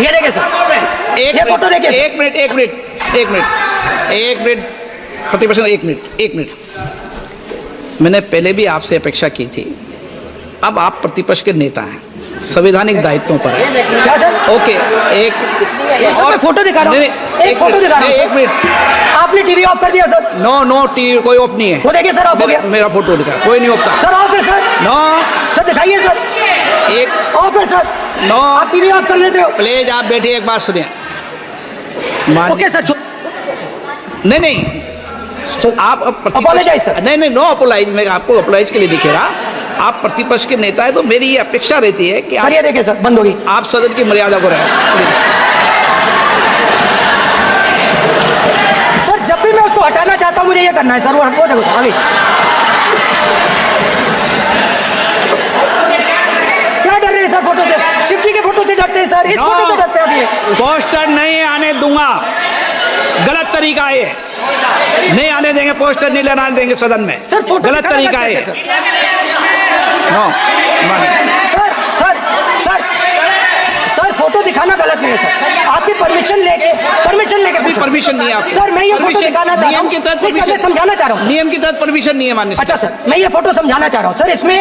ये देखिए सर, एक फोटो देखिए। एक मिनट प्रतिपक्ष, एक मिनट। मैंने पहले भी आपसे अपेक्षा की थी, अब आप प्रतिपक्ष के नेता हैं, संवैधानिक दायित्वों पर है। क्या सर? ओके, एक और फोटो दिखा रहा हूँ, एक फोटो दिखा रहा हूँ। एक मिनट, आपने टीवी ऑफ कर दिया सर? नो टीवी कोई ऑफ नहीं है। वो देखिए सर, ऑफ हो गया। मेरा फोटो दिखा, कोई नहीं ऑफ था सर, ऑफ है सर। नो सर दिखाइए सर, एक ऑफ है सर। नो, आप टीवी ऑफ कर लेते हो? प्लीज आप बैठिए, एक बात सुनिए। ओके सर, नहीं आप Apologize, sir. नहीं नो अपोलाइज, मैं आपको अपोलाइज के लिए दिखे रहा। आप प्रतिपक्ष के नेता है तो मेरी ये अपेक्षा रहती है कि सर ये देखिए सर, बंद होगी। आप सदन की मर्यादा को रखें। सर जब भी मैं उसको हटाना चाहता हूं मुझे ये करना है सर, वो हटो, देखो आगे। क्या डर रहे हैं सर फोटो से? शिव जी के फोटो से डरते हैं सर, इस फोटो से डरते हैं अभी। पोस्टर नहीं आने दूंगा, गलत तरीका है, नहीं आने देंगे, पोस्टर नहीं लेना देंगे सदन में। सर फोटो गलत तरीका है। No sir sir sir sir photo दिखाना गलत नहीं है सर, आपकी परमिशन लेके परमिशन नहीं है आपकी। सर मैं ये फोटो दिखाना चाह रहा नियम हूँ, के तहत नहीं, सर, मैं समझाना चाह रहा हूँ। नियम के तहत परमिशन नहीं है माननीय। अच्छा सर, मैं ये फोटो समझाना चाह रहा हूँ सर। इसमें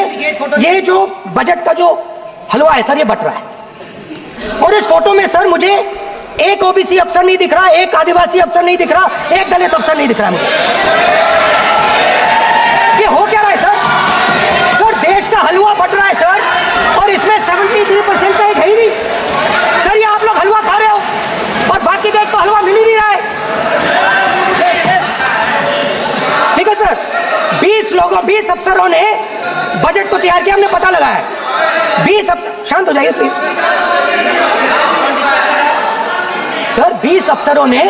ये जो बजट का जो हलवा है सर, ये बट रहा है, और इस फोटो में सर मुझे एक ओबीसी अफसर नहीं दिख रहा, एक आदिवासी अफसर नहीं दिख रहा, एक दलित अफसर नहीं दिख रहा मुझे। ये हो क्या रहा है सर? सर देश का हलवा बट रहा है सर, और इसमें 73% का एक है ही नहीं सर। ये आप लोग हलवा खा रहे हो और बाकी देश को हलवा मिल ही नहीं रहा है। ठीक है सर, 20 अफसरों ने बजट को तैयार किया, हमने पता लगाया। 20 अफसर, शांत हो जाइए प्लीज सर। 20 अफसरों ने,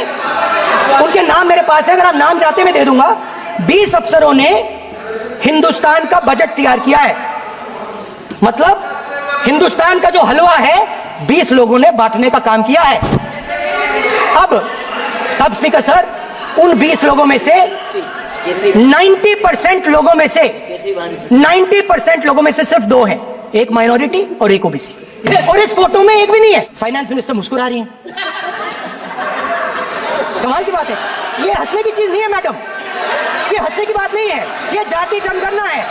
उनके नाम मेरे पास है, अगर आप नाम चाहते मैं दे दूंगा। 20 अफसरों ने हिंदुस्तान का बजट तैयार किया है, मतलब हिंदुस्तान का जो हलवा है 20 लोगों ने बांटने का काम किया है। अब स्पीकर सर, उन 20 लोगों में से 90% लोगों में से 90% लोगों में से सिर्फ 2 हैं, एक माइनॉरिटी और एक ओबीसी, और इस फोटो में एक भी नहीं है। फाइनेंस मिनिस्टर मुस्कुरा रही हैं, कमाल की बात है। ये हंसने की चीज नहीं है मैडम, ये हंसने की बात नहीं है, ये जाति जनगणना है,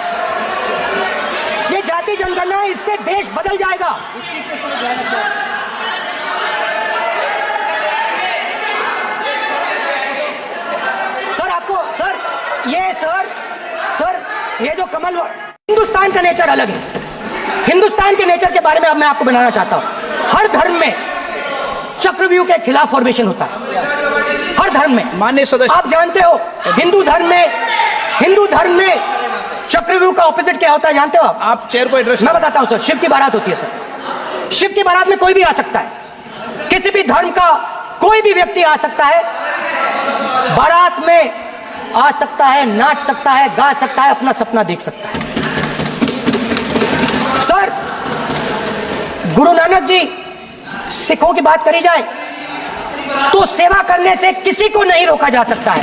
ये जाति जनगणना है, इससे देश बदल जाएगा। सर आपको सर ये जो कमल, हिंदुस्तान का नेचर अलग है। हिंदुस्तान के नेचर के बारे में अब मैं आपको बनाना चाहता हूं। हर धर्म में चक्रव्यूह के खिलाफ फॉर्मेशन होता है, हर धर्म में। माननीय सदस्य, आप जानते हो हिंदू धर्म में चक्रव्यूह का ऑपोजिट क्या होता है, जानते हो आप चेयर को एड्रेस। मैं बताता हूं सर। शिव की बारात होती है सर, शिव की बारात में कोई भी आ सकता है, किसी भी धर्म का कोई भी व्यक्ति आ सकता है, बारात में आ सकता है, नाच सकता है, गा सकता है, अपना सपना देख सकता है। सर गुरु नानक जी, सिखों की बात करी जाए तो सेवा करने से किसी को नहीं रोका जा सकता है,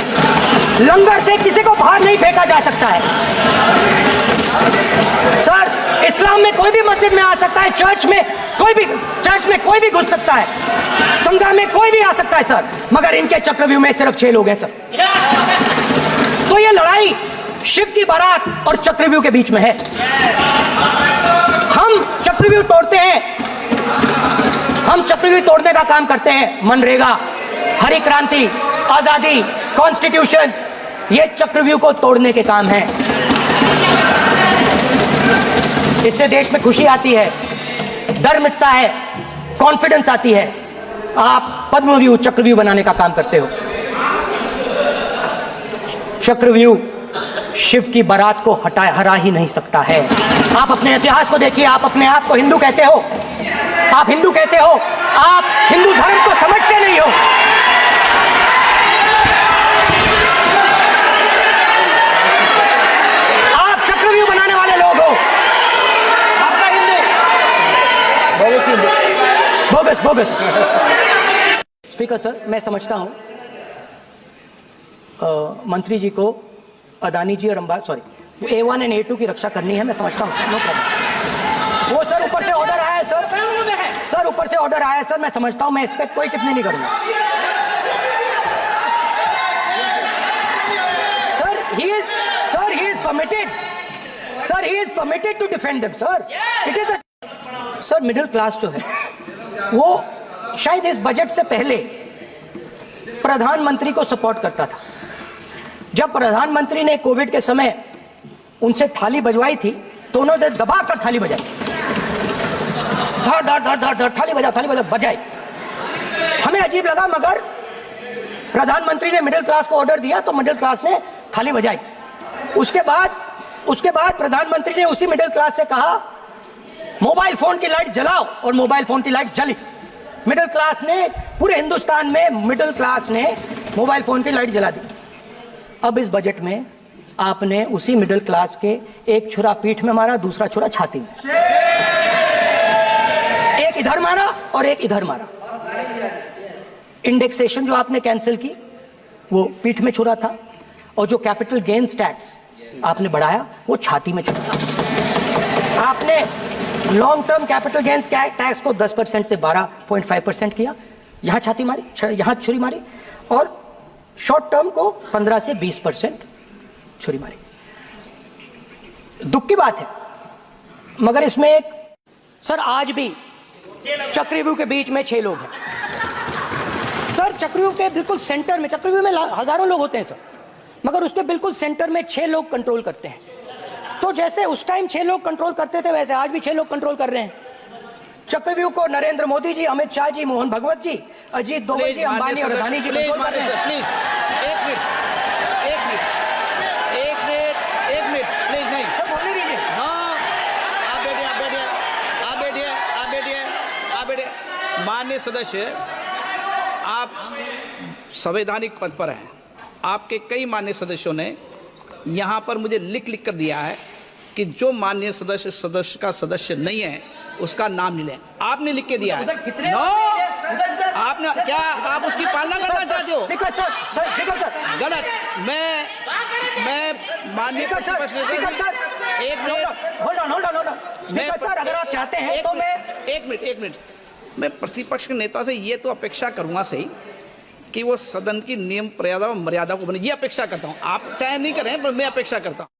लंगर से किसी को बाहर नहीं फेंका जा सकता है। सर इस्लाम में कोई भी मस्जिद में आ सकता है, चर्च में कोई भी घुस सकता है, संघा में कोई भी आ सकता है सर, मगर इनके चक्रव्यूह में सिर्फ 6 लोग हैं सर। तो ये लड़ाई शिव की बारात और चक्रव्यूह के बीच में है। हम चक्रव्यूह तोड़ते हैं, हम चक्रव्यूह तोड़ने का काम करते हैं। मनरेगा, हरी क्रांति, आजादी, कॉन्स्टिट्यूशन, ये चक्रव्यूह को तोड़ने के काम हैं। इससे देश में खुशी आती है, डर मिटता है, कॉन्फिडेंस आती है। आप पद्मव्यूह चक्रव्यूह बनाने का काम करते हो। चक्रव्यूह शिव की बारात को हरा ही नहीं सकता है। आप अपने इतिहास को देखिए, आप अपने आप को हिंदू कहते हो, आप हिंदू कहते हो, आप हिंदू धर्म को समझते नहीं हो। आप चक्रव्यूह बनाने वाले लोग हो। आपका हिंदू बोगस। स्पीकर सर, मैं समझता हूं मंत्री जी को अदानी जी और अंबानी A1 और A2 की रक्षा करनी है, मैं समझता हूं, नो प्रॉब्लम। वो सर ऊपर से ऑर्डर आया है सर ऊपर से ऑर्डर आया है सर, मैं समझता हूं, मैं इस पर कोई टिप्पणी नहीं करूंगा। Sir he is permitted to defend them sir. It is sir, middle class जो है वो शायद इस बजट से पहले प्रधानमंत्री को सपोर्ट करता था। जब प्रधानमंत्री ने कोविड के समय उनसे थाली बजवाई थी तो उन्होंने दबाकर थाली बजाई, धड़ धड़ धड़ धड़ धड़ थाली बजा बजाई। हमें अजीब लगा, मगर प्रधानमंत्री ने मिडिल क्लास को ऑर्डर दिया तो मिडिल क्लास ने थाली बजाई। उसके बाद प्रधानमंत्री ने उसी मिडिल क्लास से कहा मोबाइल फोन की लाइट जलाओ, और मोबाइल फोन की लाइट जली। मिडिल क्लास ने, पूरे हिंदुस्तान में मिडिल क्लास ने मोबाइल फोन की लाइट जला दी। अब इस बजट में आपने उसी मिडिल क्लास के एक छुरा पीठ में मारा, दूसरा छुरा छाती में, एक इधर मारा और एक इधर मारा। इंडेक्सेशन जो आपने कैंसिल की वो पीठ में छुरा था, और जो कैपिटल गेन्स टैक्स आपने बढ़ाया वो छाती में छुरा था। आपने long term capital gains tax को 10% से 12.5% किया, यहां छाती मारी, यहां छुरी मारी, और शॉर्ट टर्म को 15 से 20% छुरी मारी। दुख की बात है, मगर इसमें एक सर, आज भी चक्रव्यूह के बीच में 6 लोग हैं सर। चक्रव्यूह के बिल्कुल सेंटर में, चक्रव्यूह में हजारों लोग होते हैं सर, मगर उसके बिल्कुल सेंटर में 6 लोग कंट्रोल करते हैं। तो जैसे उस टाइम 6 लोग कंट्रोल करते थे, वैसे आज भी 6 लोग कंट्रोल कर रहे हैं चक्रव्यूह को। नरेंद्र मोदी जी, अमित शाह जी, मोहन भगवत जी, अजीत दोवल जी, अंबानी और अदानी जी कंट्रोल कर रहे हैं। प्लीज एक मिनट प्लीज, नहीं सर बोलने दीजिए। हाँ, आप बैठिए। माननीय सदस्य, आप संवैधानिक पद पर हैं। आपके कई माननीय सदस्यों ने यहाँ पर मुझे लिख कर दिया है कि जो माननीय सदस्य का सदस्य नहीं है उसका नाम नहीं लें। आपने लिख के दिया है। नो, आपने क्या, आप उसकी पालना करना चाहते हो? स्पीकर सर गलत। मैं माननीय स्पीकर सर, एक minute, hold on speaker sir, अगर आप चाहते हैं तो मैं एक मिनट मैं प्रतिपक्ष के नेता से ये तो अपेक्षा करूंगा सही कि वो सदन की नियम मर्यादा को बने, ये अपेक्षा करता हूं। आप चाहे नहीं करें, पर मैं अपेक्षा करता हूं।